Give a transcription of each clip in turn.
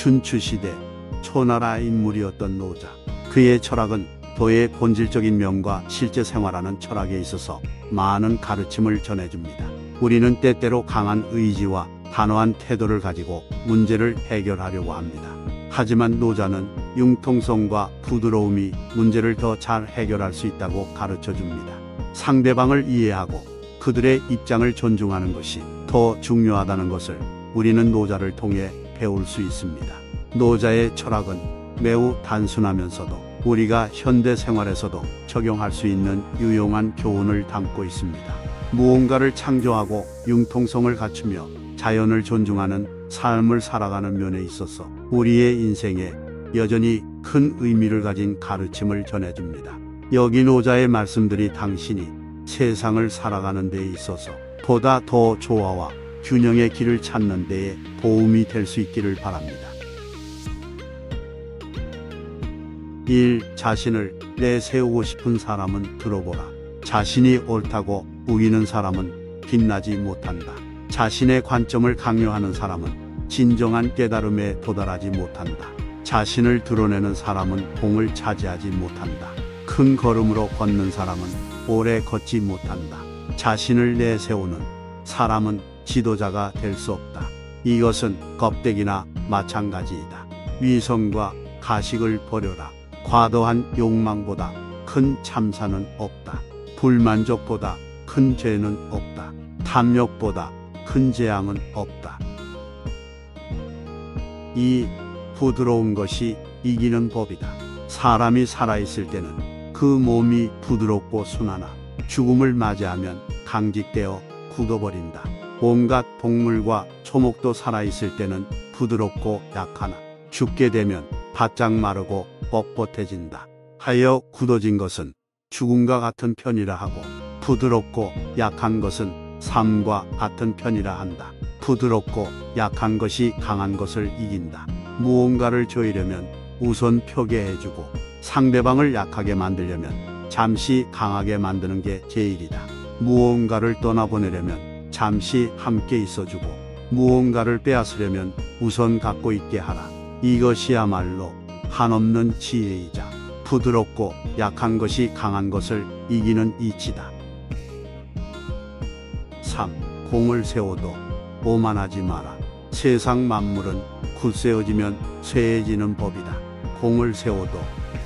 춘추시대 초나라 인물이었던 노자. 그의 철학은 도의 본질적인 면과 실제 생활하는 철학에 있어서 많은 가르침을 전해줍니다. 우리는 때때로 강한 의지와 단호한 태도를 가지고 문제를 해결하려고 합니다. 하지만 노자는 융통성과 부드러움이 문제를 더 잘 해결할 수 있다고 가르쳐 줍니다. 상대방을 이해하고 그들의 입장을 존중하는 것이 더 중요하다는 것을 우리는 노자를 통해 배울 수 있습니다. 노자의 철학은 매우 단순하면서도 우리가 현대 생활에서도 적용할 수 있는 유용한 교훈을 담고 있습니다. 무언가를 창조하고 융통성을 갖추며 자연을 존중하는 삶을 살아가는 면에 있어서 우리의 인생에 여전히 큰 의미를 가진 가르침을 전해줍니다. 여기 노자의 말씀들이 당신이 세상을 살아가는 데 있어서 보다 더 조화와 균형의 길을 찾는 데에 도움이 될 수 있기를 바랍니다. 1. 자신을 내세우고 싶은 사람은 들어보라. 자신이 옳다고 우기는 사람은 빛나지 못한다. 자신의 관점을 강요하는 사람은 진정한 깨달음에 도달하지 못한다. 자신을 드러내는 사람은 공을 차지하지 못한다. 큰 걸음으로 걷는 사람은 오래 걷지 못한다. 자신을 내세우는 사람은 지도자가 될 수 없다. 이것은 껍데기나 마찬가지이다. 위선과 가식을 버려라. 과도한 욕망보다 큰 참사는 없다. 불만족보다 큰 죄는 없다. 탐욕보다 큰 재앙은 없다. 2. 부드러운 것이 이기는 법이다. 사람이 살아있을 때는 그 몸이 부드럽고 순하나 죽음을 맞이하면 강직되어 굳어버린다. 온갖 동물과 초목도 살아있을 때는 부드럽고 약하나 죽게 되면 바짝 마르고 뻣뻣해진다. 하여 굳어진 것은 죽음과 같은 편이라 하고 부드럽고 약한 것은 삶과 같은 편이라 한다. 부드럽고 약한 것이 강한 것을 이긴다. 무언가를 조이려면 우선 표계해주고 상대방을 약하게 만들려면 잠시 강하게 만드는 게 제일이다. 무언가를 떠나보내려면 잠시 함께 있어주고 무언가를 빼앗으려면 우선 갖고 있게 하라. 이것이야말로 한없는 지혜이자 부드럽고 약한 것이 강한 것을 이기는 이치다. 3. 공을 세워도 오만하지 마라. 세상 만물은 굳세어지면 쇠해지는 법이다. 공을 세워도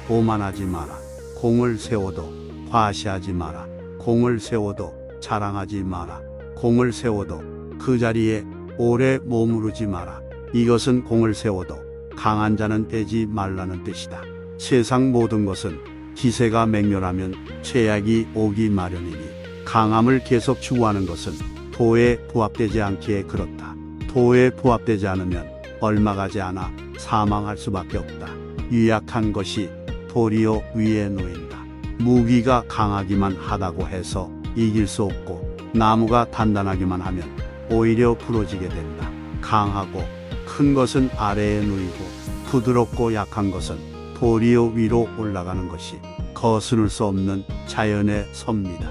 오만하지 마라. 공을 세워도 과시하지 마라. 공을 세워도 자랑하지 마라. 공을 세워도 그 자리에 오래 머무르지 마라. 이것은 공을 세워도 강한 자는 되지 말라는 뜻이다. 세상 모든 것은 기세가 맹렬하면 최악이 오기 마련이니 강함을 계속 추구하는 것은 도에 부합되지 않기에 그렇다. 도에 부합되지 않으면 얼마 가지 않아 사망할 수밖에 없다. 유약한 것이 도리어 위에 놓인다. 무기가 강하기만 하다고 해서 이길 수 없고 나무가 단단하기만 하면 오히려 부러지게 된다. 강하고 큰 것은 아래에 놓이고 부드럽고 약한 것은 도리어 위로 올라가는 것이 거스를 수 없는 자연의 섭니다.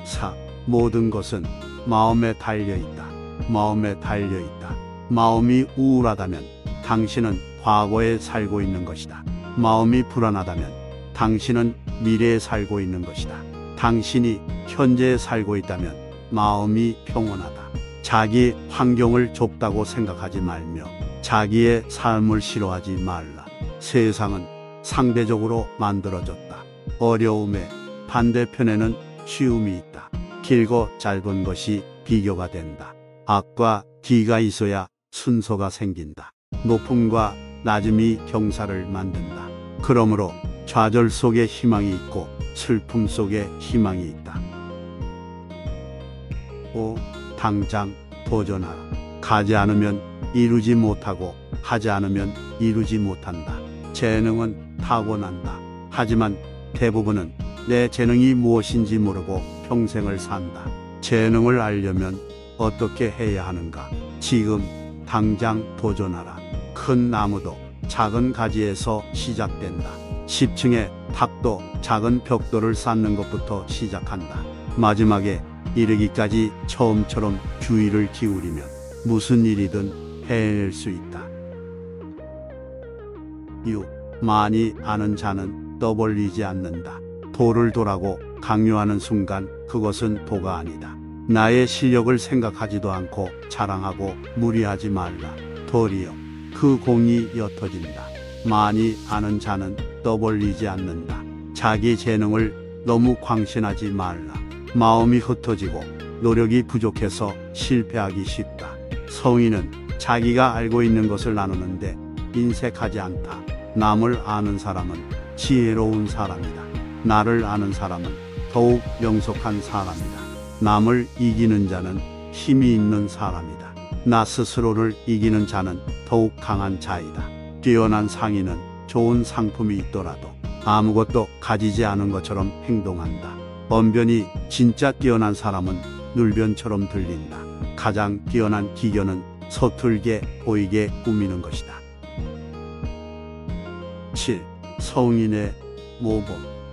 4. 모든 것은 마음에 달려있다. 마음에 달려있다. 마음이 우울하다면 당신은 과거에 살고 있는 것이다. 마음이 불안하다면 당신은 미래에 살고 있는 것이다. 당신이 현재에 살고 있다면 마음이 평온하다. 자기 환경을 좁다고 생각하지 말며 자기의 삶을 싫어하지 말라. 세상은 상대적으로 만들어졌다. 어려움의 반대편에는 쉬움이 있다. 길고 짧은 것이 비교가 된다. 악과 기가 있어야 순서가 생긴다. 높음과 낮음이 경사를 만든다. 그러므로 좌절 속에 희망이 있고 슬픔 속에 희망이 있다. 5. 당장 도전하라. 가지 않으면 이루지 못하고 하지 않으면 이루지 못한다. 재능은 타고난다. 하지만 대부분은 내 재능이 무엇인지 모르고 평생을 산다. 재능을 알려면 어떻게 해야 하는가? 지금 당장 도전하라. 큰 나무도 작은 가지에서 시작된다. 10층의 탑도 작은 벽돌을 쌓는 것부터 시작한다. 마지막에 이르기까지 처음처럼 주의를 기울이면 무슨 일이든 해낼 수 있다. 6. 많이 아는 자는 떠벌리지 않는다. 도를 도라고 강요하는 순간 그것은 도가 아니다. 나의 실력을 생각하지도 않고 자랑하고 무리하지 말라. 도리여 그 공이 옅어진다. 많이 아는 자는 떠벌리지 않는다. 자기 재능을 너무 광신하지 말라. 마음이 흩어지고 노력이 부족해서 실패하기 쉽다. 성인은 자기가 알고 있는 것을 나누는데 인색하지 않다. 남을 아는 사람은 지혜로운 사람이다. 나를 아는 사람은 더욱 명석한 사람이다. 남을 이기는 자는 힘이 있는 사람이다. 나 스스로를 이기는 자는 더욱 강한 자이다. 뛰어난 상인은 좋은 상품이 있더라도 아무것도 가지지 않은 것처럼 행동한다. 언변이 진짜 뛰어난 사람은 눌변처럼 들린다. 가장 뛰어난 기교는 서툴게 보이게 꾸미는 것이다. 7. 성인의 모범.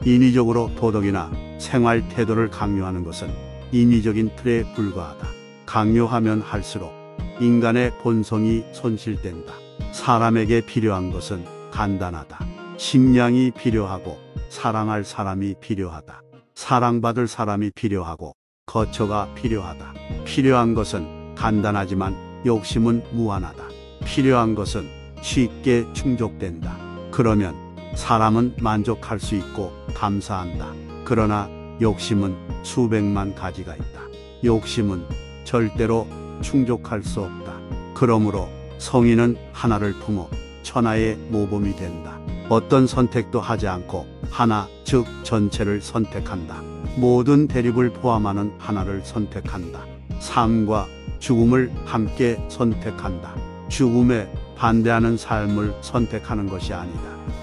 인위적으로 도덕이나 생활 태도를 강요하는 것은 인위적인 틀에 불과하다. 강요하면 할수록 인간의 본성이 손실된다. 사람에게 필요한 것은 간단하다. 식량이 필요하고 사랑할 사람이 필요하다. 사랑받을 사람이 필요하고 거처가 필요하다. 필요한 것은 간단하지만 욕심은 무한하다. 필요한 것은 쉽게 충족된다. 그러면 사람은 만족할 수 있고 감사한다. 그러나 욕심은 수백만 가지가 있다. 욕심은 절대로 충족할 수 없다. 그러므로 성인은 하나를 품어 천하의 모범이 된다. 어떤 선택도 하지 않고 하나, 즉 전체를 선택한다. 모든 대립을 포함하는 하나를 선택한다. 삶과 죽음을 함께 선택한다. 죽음에 반대하는 삶을 선택하는 것이 아니다.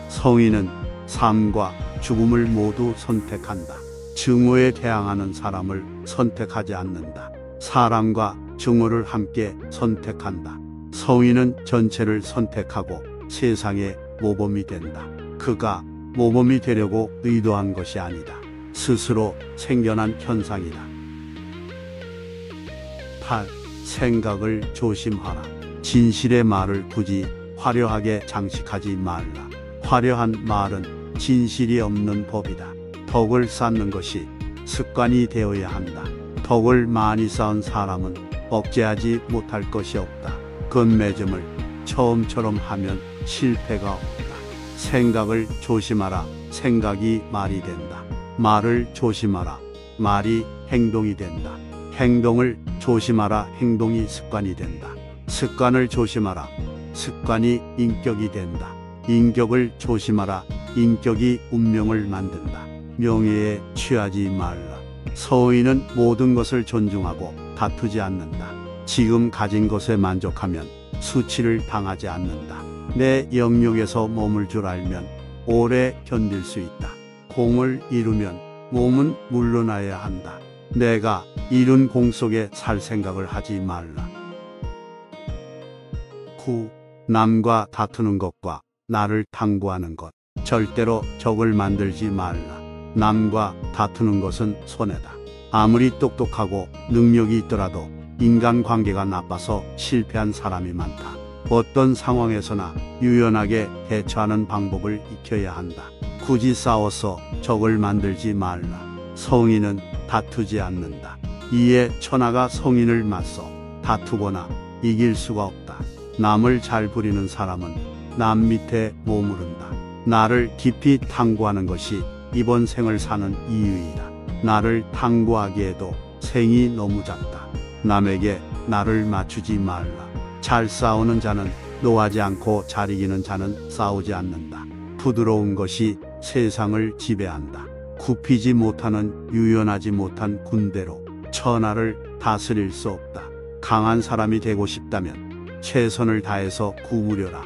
성인은 삶과 죽음을 모두 선택한다. 증오에 대항하는 사람을 선택하지 않는다. 사랑과 증오를 함께 선택한다. 성인은 전체를 선택하고 세상의 모범이 된다. 그가 모범이 되려고 의도한 것이 아니다. 스스로 생겨난 현상이다. 8. 생각을 조심하라. 진실의 말을 굳이 화려하게 장식하지 말라. 화려한 말은 진실이 없는 법이다. 덕을 쌓는 것이 습관이 되어야 한다. 덕을 많이 쌓은 사람은 억제하지 못할 것이 없다. 건매점을 처음처럼 하면 실패가 없다. 생각을 조심하라. 생각이 말이 된다. 말을 조심하라. 말이 행동이 된다. 행동을 조심하라. 행동이 습관이 된다. 습관을 조심하라. 습관이 인격이 된다. 인격을 조심하라. 인격이 운명을 만든다. 명예에 취하지 말라. 성인은 모든 것을 존중하고 다투지 않는다. 지금 가진 것에 만족하면 수치를 당하지 않는다. 내 영역에서 머물 줄 알면 오래 견딜 수 있다. 공을 이루면 몸은 물러나야 한다. 내가 이룬 공 속에 살 생각을 하지 말라. 9. 남과 다투는 것과 나를 탐구하는 것. 절대로 적을 만들지 말라. 남과 다투는 것은 손해다. 아무리 똑똑하고 능력이 있더라도 인간관계가 나빠서 실패한 사람이 많다. 어떤 상황에서나 유연하게 대처하는 방법을 익혀야 한다. 굳이 싸워서 적을 만들지 말라. 성인은 다투지 않는다. 이에 천하가 성인을 맞서 다투거나 이길 수가 없다. 남을 잘 부리는 사람은 남 밑에 머무른다. 나를 깊이 탐구하는 것이 이번 생을 사는 이유이다. 나를 탐구하기에도 생이 너무 작다. 남에게 나를 맞추지 말라. 잘 싸우는 자는 노하지 않고 잘 이기는 자는 싸우지 않는다. 부드러운 것이 세상을 지배한다. 굽히지 못하는 유연하지 못한 군대로 천하를 다스릴 수 없다. 강한 사람이 되고 싶다면 최선을 다해서 구무려라.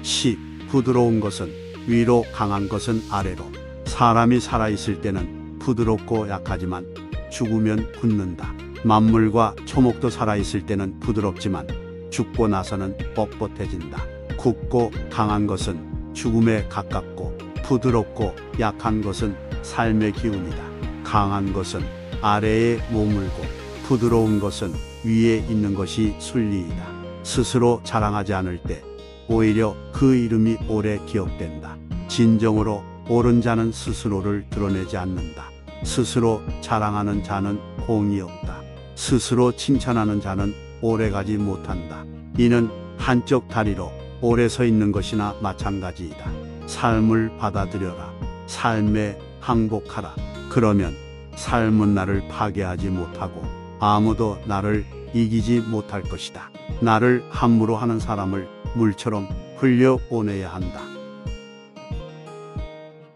10. 부드러운 것은 위로, 강한 것은 아래로. 사람이 살아있을 때는 부드럽고 약하지만 죽으면 굳는다. 만물과 초목도 살아있을 때는 부드럽지만 죽고 나서는 뻣뻣해진다. 굳고 강한 것은 죽음에 가깝고 부드럽고 약한 것은 삶의 기운이다. 강한 것은 아래에 머물고 부드러운 것은 위에 있는 것이 순리이다. 스스로 자랑하지 않을 때 오히려 그 이름이 오래 기억된다. 진정으로 옳은 자는 스스로를 드러내지 않는다. 스스로 자랑하는 자는 공이 없다. 스스로 칭찬하는 자는 오래가지 못한다. 이는 한쪽 다리로 오래 서 있는 것이나 마찬가지이다. 삶을 받아들여라. 삶에 항복하라. 그러면 삶은 나를 파괴하지 못하고 아무도 나를 이기지 못할 것이다. 나를 함부로 하는 사람을 물처럼 흘려보내야 한다.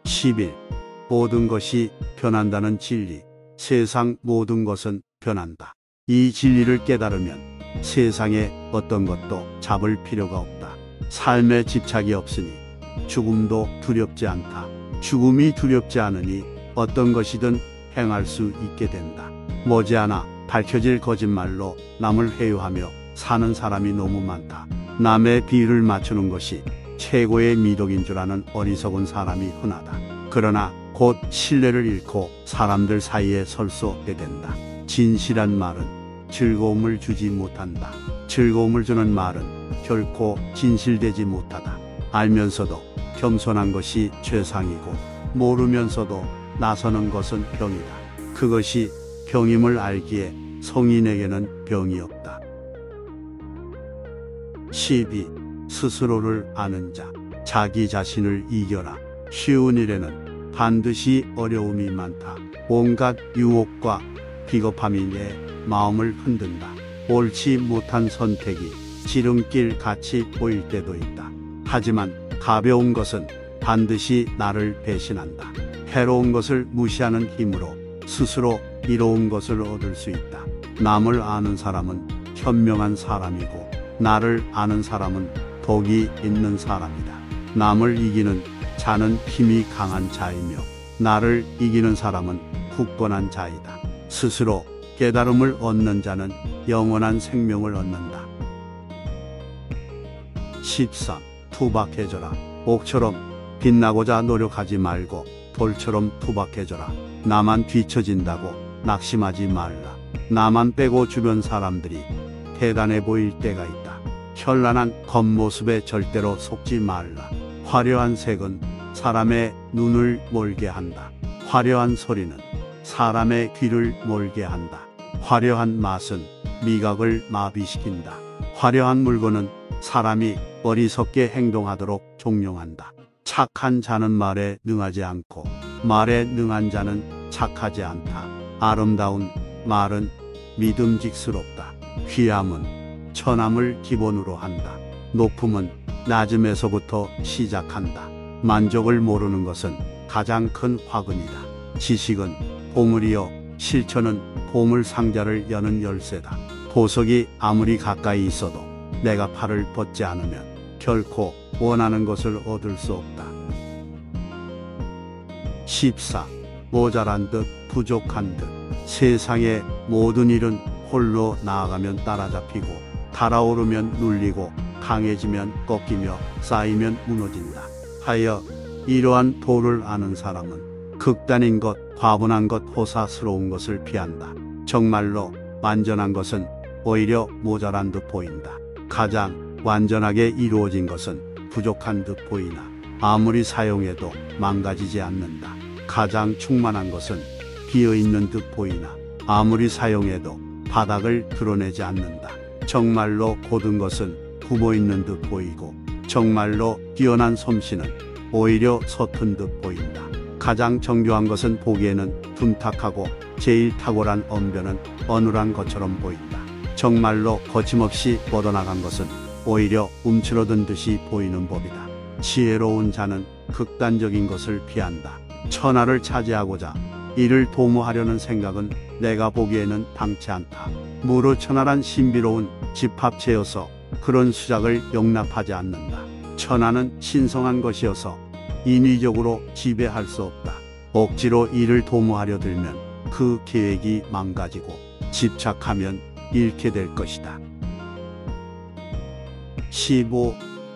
11. 모든 것이 변한다는 진리. 세상 모든 것은 변한다. 이 진리를 깨달으면 세상에 어떤 것도 잡을 필요가 없다. 삶에 집착이 없으니 죽음도 두렵지 않다. 죽음이 두렵지 않으니 어떤 것이든 행할 수 있게 된다. 머지않아 밝혀질 거짓말로 남을 회유하며 사는 사람이 너무 많다. 남의 비유를 맞추는 것이 최고의 미덕인 줄 아는 어리석은 사람이 흔하다. 그러나 곧 신뢰를 잃고 사람들 사이에 설 수 없게 된다. 진실한 말은 즐거움을 주지 못한다. 즐거움을 주는 말은 결코 진실되지 못하다. 알면서도 겸손한 것이 최상이고 모르면서도 나서는 것은 병이다. 그것이 병임을 알기에 성인에게는 병이 없다. 12. 스스로를 아는 자. 자기 자신을 이겨라. 쉬운 일에는 반드시 어려움이 많다. 온갖 유혹과 비겁함이 내 마음을 흔든다. 옳지 못한 선택이 지름길 같이 보일 때도 있다. 하지만 가벼운 것은 반드시 나를 배신한다. 해로운 것을 무시하는 힘으로 스스로 이로운 것을 얻을 수 있다. 남을 아는 사람은 현명한 사람이고 나를 아는 사람은 복이 있는 사람이다. 남을 이기는 자는 힘이 강한 자이며 나를 이기는 사람은 굳건한 자이다. 스스로 깨달음을 얻는 자는 영원한 생명을 얻는다. 13. 투박해져라. 옥처럼 빛나고자 노력하지 말고 돌처럼 투박해져라. 나만 뒤처진다고 낙심하지 말라. 나만 빼고 주변 사람들이 대단해 보일 때가 있다. 현란한 겉모습에 절대로 속지 말라. 화려한 색은 사람의 눈을 멀게 한다. 화려한 소리는 사람의 귀를 멀게 한다. 화려한 맛은 미각을 마비시킨다. 화려한 물건은 사람이 어리석게 행동하도록 종용한다. 착한 자는 말에 능하지 않고 말에 능한 자는 착하지 않다. 아름다운 말은 믿음직스럽다. 귀함은 천함을 기본으로 한다. 높음은 낮음에서부터 시작한다. 만족을 모르는 것은 가장 큰 화근이다. 지식은 보물이요 실천은 보물 상자를 여는 열쇠다. 보석이 아무리 가까이 있어도 내가 팔을 벗지 않으면 결코 원하는 것을 얻을 수 없다. 14. 모자란 듯 부족한 듯. 세상의 모든 일은 홀로 나아가면 따라잡히고 달아오르면 눌리고 강해지면 꺾이며 쌓이면 무너진다. 하여 이러한 도를 아는 사람은 극단인 것, 과분한 것, 호사스러운 것을 피한다. 정말로 완전한 것은 오히려 모자란 듯 보인다. 가장 완전하게 이루어진 것은 부족한 듯 보이나 아무리 사용해도 망가지지 않는다. 가장 충만한 것은 비어있는 듯 보이나 아무리 사용해도 바닥을 드러내지 않는다. 정말로 고든 것은 부모있는 듯 보이고 정말로 뛰어난 솜씨는 오히려 서툰 듯 보인다. 가장 정교한 것은 보기에는 둔탁하고 제일 탁월한 언변은 어눌한 것처럼 보인다. 정말로 거침없이 뻗어나간 것은 오히려 움츠러든 듯이 보이는 법이다. 지혜로운 자는 극단적인 것을 피한다. 천하를 차지하고자 이를 도모하려는 생각은 내가 보기에는 당치 않다. 무르천하란 신비로운 집합체여서 그런 수작을 용납하지 않는다. 천하는 신성한 것이어서 인위적으로 지배할 수 없다. 억지로 이를 도모하려 들면 그 계획이 망가지고 집착하면 잃게 될 것이다. 15.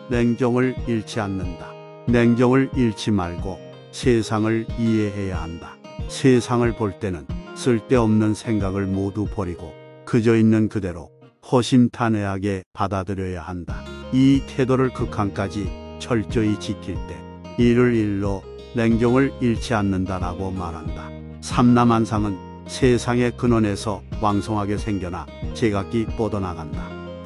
냉정을 잃지 않는다. 냉정을 잃지 말고 세상을 이해해야 한다. 세상을 볼 때는 쓸데없는 생각을 모두 버리고 그저 있는 그대로 허심탄회하게 받아들여야 한다. 이 태도를 극한까지 철저히 지킬 때 이를 일로 냉정을 잃지 않는다라고 말한다. 삼라만상은 세상의 근원에서 왕성하게 생겨나 제각기 뻗어나간다.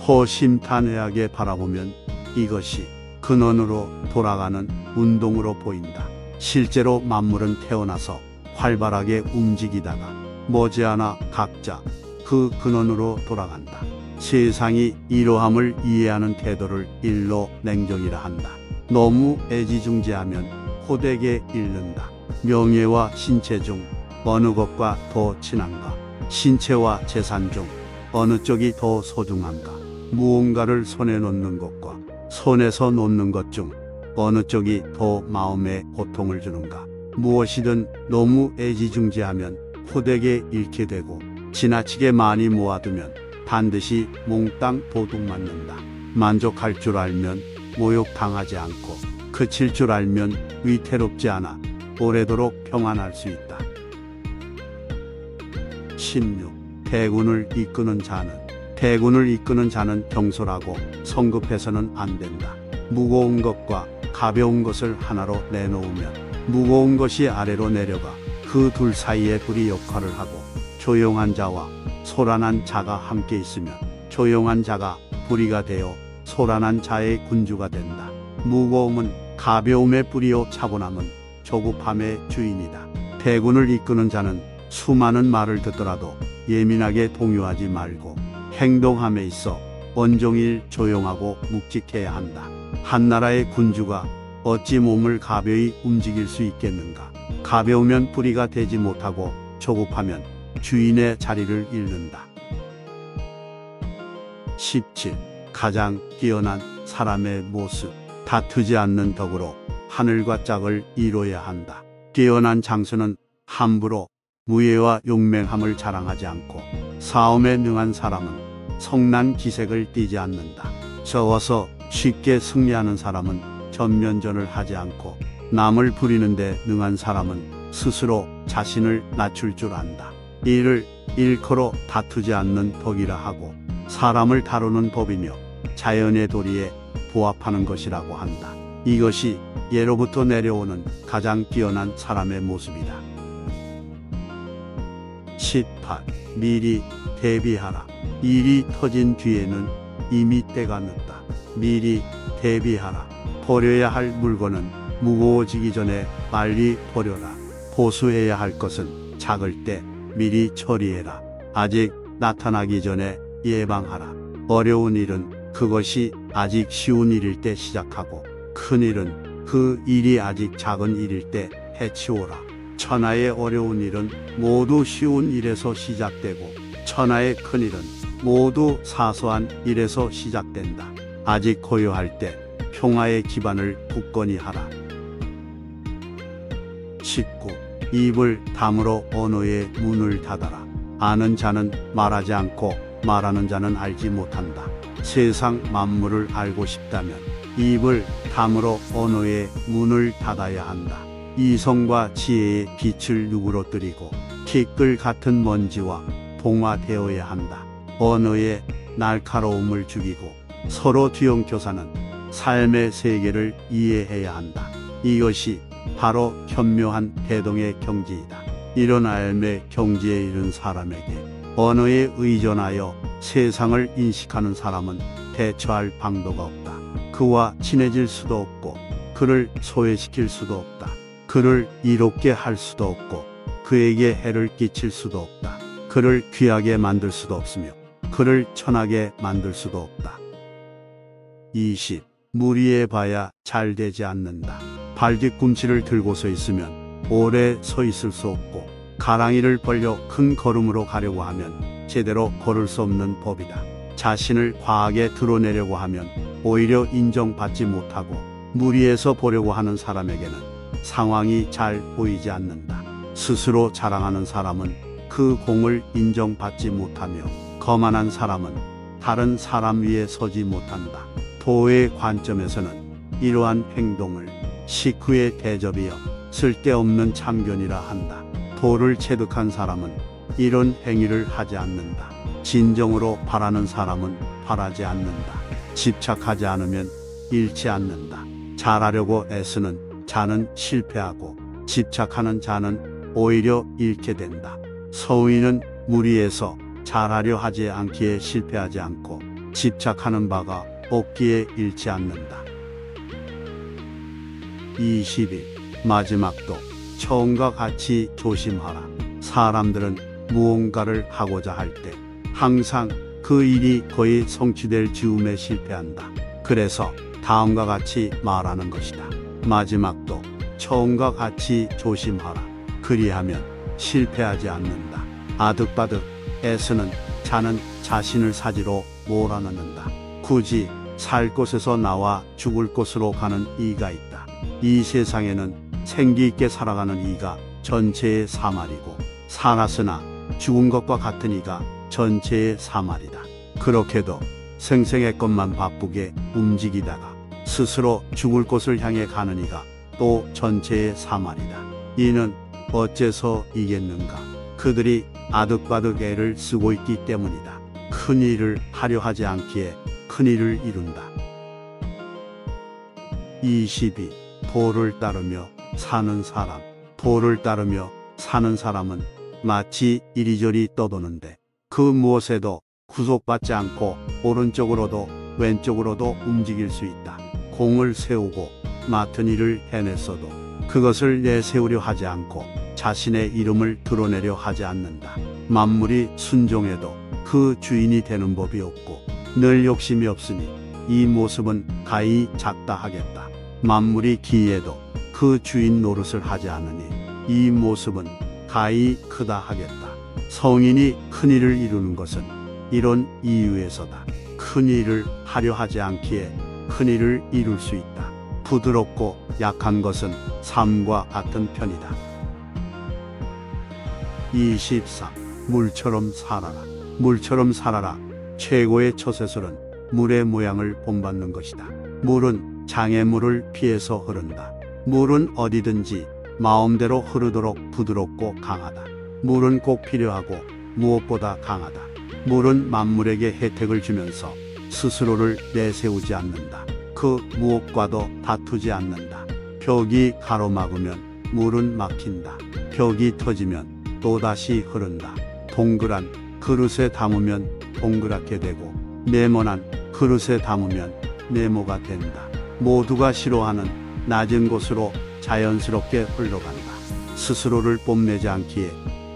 허심탄회하게 바라보면 이것이 근원으로 돌아가는 운동으로 보인다. 실제로 만물은 태어나서 활발하게 움직이다가 머지않아 각자 그 근원으로 돌아간다. 세상이 이러함을 이해하는 태도를 일로 냉정이라 한다. 너무 애지중지하면 호되게 잃는다. 명예와 신체 중 어느 것과 더 친한가? 신체와 재산 중 어느 쪽이 더 소중한가? 무언가를 손에 놓는 것과 손에서 놓는 것 중 어느 쪽이 더 마음에 고통을 주는가? 무엇이든 너무 애지중지하면 호되게 잃게 되고 지나치게 많이 모아두면 반드시 몽땅 도둑 맞는다. 만족할 줄 알면 모욕당하지 않고 그칠 줄 알면 위태롭지 않아 오래도록 평안할 수 있다. 16. 대군을 이끄는 자는 경솔하고 성급해서는 안 된다. 무거운 것과 가벼운 것을 하나로 내놓으면 무거운 것이 아래로 내려가 그 둘 사이에 불이 역할을 하고 조용한 자와 소란한 자가 함께 있으면 조용한 자가 불의가 되어 소란한 자의 군주가 된다. 무거움은 가벼움의 뿌리요 차분함은 조급함의 주인이다. 대군을 이끄는 자는 수많은 말을 듣더라도 예민하게 동요하지 말고 행동함에 있어 온종일 조용하고 묵직해야 한다. 한 나라의 군주가 어찌 몸을 가벼이 움직일 수 있겠는가? 가벼우면 뿌리가 되지 못하고 조급하면 주인의 자리를 잃는다. 17. 가장 뛰어난 사람의 모습. 다투지 않는 덕으로 하늘과 짝을 이뤄야 한다. 뛰어난 장수는 함부로 무예와 용맹함을 자랑하지 않고 싸움에 능한 사람은 성난 기색을 띠지 않는다. 적어서 쉽게 승리하는 사람은 전면전을 하지 않고 남을 부리는데 능한 사람은 스스로 자신을 낮출 줄 안다. 이를 일컬어 다투지 않는 덕이라 하고 사람을 다루는 법이며 자연의 도리에 부합하는 것이라고 한다. 이것이 예로부터 내려오는 가장 뛰어난 사람의 모습이다. 18. 미리 대비하라. 일이 터진 뒤에는 이미 때가 늦다. 미리 대비하라. 버려야 할 물건은 무거워지기 전에 빨리 버려라. 보수해야 할 것은 작을 때 미리 처리해라. 아직 나타나기 전에 예방하라. 어려운 일은 그것이 아직 쉬운 일일 때 시작하고 큰 일은 그 일이 아직 작은 일일 때 해치워라. 천하의 어려운 일은 모두 쉬운 일에서 시작되고 천하의 큰 일은 모두 사소한 일에서 시작된다. 아직 고요할 때 평화의 기반을 굳건히 하라. 19. 입을 다물어 언어의 문을 닫아라. 아는 자는 말하지 않고 말하는 자는 알지 못한다. 세상 만물을 알고 싶다면 입을 다물어 언어의 문을 닫아야 한다. 이성과 지혜의 빛을 누그러뜨리고 티끌 같은 먼지와 봉화되어야 한다. 언어의 날카로움을 죽이고 서로 뒤엉켜사는 삶의 세계를 이해해야 한다. 이것이 바로 현묘한 대동의 경지이다. 이런 삶의 경지에 이른 사람에게 언어에 의존하여 세상을 인식하는 사람은 대처할 방도가 없다. 그와 친해질 수도 없고 그를 소외시킬 수도 없다. 그를 이롭게 할 수도 없고 그에게 해를 끼칠 수도 없다. 그를 귀하게 만들 수도 없으며 그를 천하게 만들 수도 없다. 20. 무리해 봐야 잘 되지 않는다. 발뒤꿈치를 들고 서 있으면 오래 서 있을 수 없고 가랑이를 벌려 큰 걸음으로 가려고 하면 제대로 걸을 수 없는 법이다. 자신을 과하게 드러내려고 하면 오히려 인정받지 못하고 무리해서 보려고 하는 사람에게는 상황이 잘 보이지 않는다. 스스로 자랑하는 사람은 그 공을 인정받지 못하며 거만한 사람은 다른 사람 위에 서지 못한다. 도의 관점에서는 이러한 행동을 식후의 대접이여 쓸데없는 참견이라 한다. 도를 체득한 사람은 이런 행위를 하지 않는다. 진정으로 바라는 사람은 바라지 않는다. 집착하지 않으면 잃지 않는다. 잘하려고 애쓰는 자는 실패하고 집착하는 자는 오히려 잃게 된다. 서의는 무리해서 잘하려 하지 않기에 실패하지 않고 집착하는 바가 없기에 잃지 않는다. 20일 마지막도 처음과 같이 조심하라. 사람들은 무언가를 하고자 할 때 항상 그 일이 거의 성취될 즈음에 실패한다. 그래서 다음과 같이 말하는 것이다. 마지막도 처음과 같이 조심하라. 그리하면 실패하지 않는다. 아득바득 애쓰는 자는 자신을 사지로 몰아넣는다. 굳이 살 곳에서 나와 죽을 곳으로 가는 이가 있다. 이 세상에는 생기 있게 살아가는 이가 전체의 사말이고 살았으나 죽은 것과 같은 이가 전체의 사말이다. 그렇게도 생생의 것만 바쁘게 움직이다가 스스로 죽을 곳을 향해 가는 이가 또 전체의 사말이다. 이는 어째서 이겠는가? 그들이 아득바득 애를 쓰고 있기 때문이다. 큰 일을 하려 하지 않기에 큰 일을 이룬다. 22. 도를 따르며 사는 사람. 도를 따르며 사는 사람은 마치 이리저리 떠도는데 그 무엇에도 구속받지 않고 오른쪽으로도 왼쪽으로도 움직일 수 있다. 공을 세우고 맡은 일을 해냈어도 그것을 내세우려 하지 않고 자신의 이름을 드러내려 하지 않는다. 만물이 순종해도 그 주인이 되는 법이 없고 늘 욕심이 없으니 이 모습은 가히 작다 하겠다. 만물이 기해도 그 주인 노릇을 하지 않으니 이 모습은 가히 크다 하겠다. 성인이 큰 일을 이루는 것은 이런 이유에서다. 큰 일을 하려 하지 않기에 큰 일을 이룰 수 있다. 부드럽고 약한 것은 삶과 같은 편이다. 23. 물처럼 살아라. 물처럼 살아라. 최고의 처세술은 물의 모양을 본받는 것이다. 물은 장애물을 피해서 흐른다. 물은 어디든지 마음대로 흐르도록 부드럽고 강하다. 물은 꼭 필요하고 무엇보다 강하다. 물은 만물에게 혜택을 주면서 스스로를 내세우지 않는다. 그 무엇과도 다투지 않는다. 벽이 가로막으면 물은 막힌다. 벽이 터지면 또다시 흐른다. 동그란 그릇에 담으면 동그랗게 되고 네모난 그릇에 담으면 네모가 된다. 모두가 싫어하는 낮은 곳으로 자연스럽게 흘러간다. 스스로를 뽐내지 않기에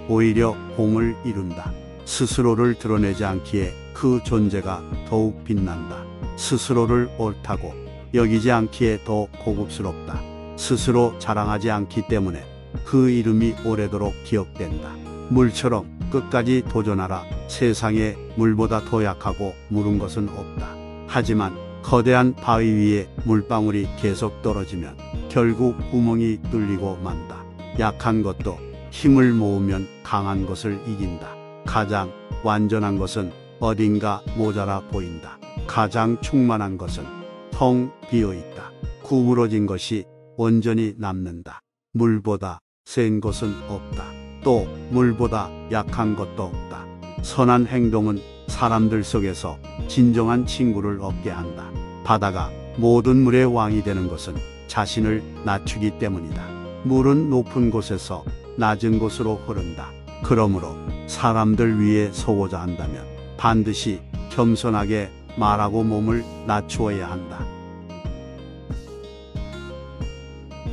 오히려 공을 이룬다. 스스로를 드러내지 않기에 그 존재가 더욱 빛난다. 스스로를 옳다고 여기지 않기에 더 고급스럽다. 스스로 자랑하지 않기 때문에 그 이름이 오래도록 기억된다. 물처럼 끝까지 도전하라. 세상에 물보다 더 약하고 무른 것은 없다. 하지만 거대한 바위 위에 물방울이 계속 떨어지면 결국 구멍이 뚫리고 만다. 약한 것도 힘을 모으면 강한 것을 이긴다. 가장 완전한 것은 어딘가 모자라 보인다. 가장 충만한 것은 텅 비어 있다. 구부러진 것이 온전히 남는다. 물보다 센 것은 없다. 또 물보다 약한 것도 없다. 선한 행동은 사람들 속에서 진정한 친구를 얻게 한다. 바다가 모든 물의 왕이 되는 것은 자신을 낮추기 때문이다. 물은 높은 곳에서 낮은 곳으로 흐른다. 그러므로 사람들 위에 서고자 한다면 반드시 겸손하게 말하고 몸을 낮추어야 한다.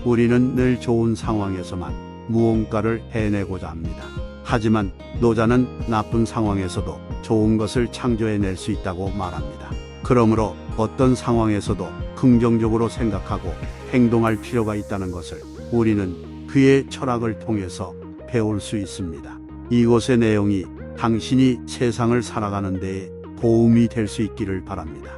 우리는 늘 좋은 상황에서만 무언가를 해내고자 합니다. 하지만 노자는 나쁜 상황에서도 좋은 것을 창조해낼 수 있다고 말합니다. 그러므로 어떤 상황에서도 긍정적으로 생각하고 행동할 필요가 있다는 것을 우리는 그의 철학을 통해서 배울 수 있습니다. 이곳의 내용이 당신이 세상을 살아가는 데에 도움이 될 수 있기를 바랍니다.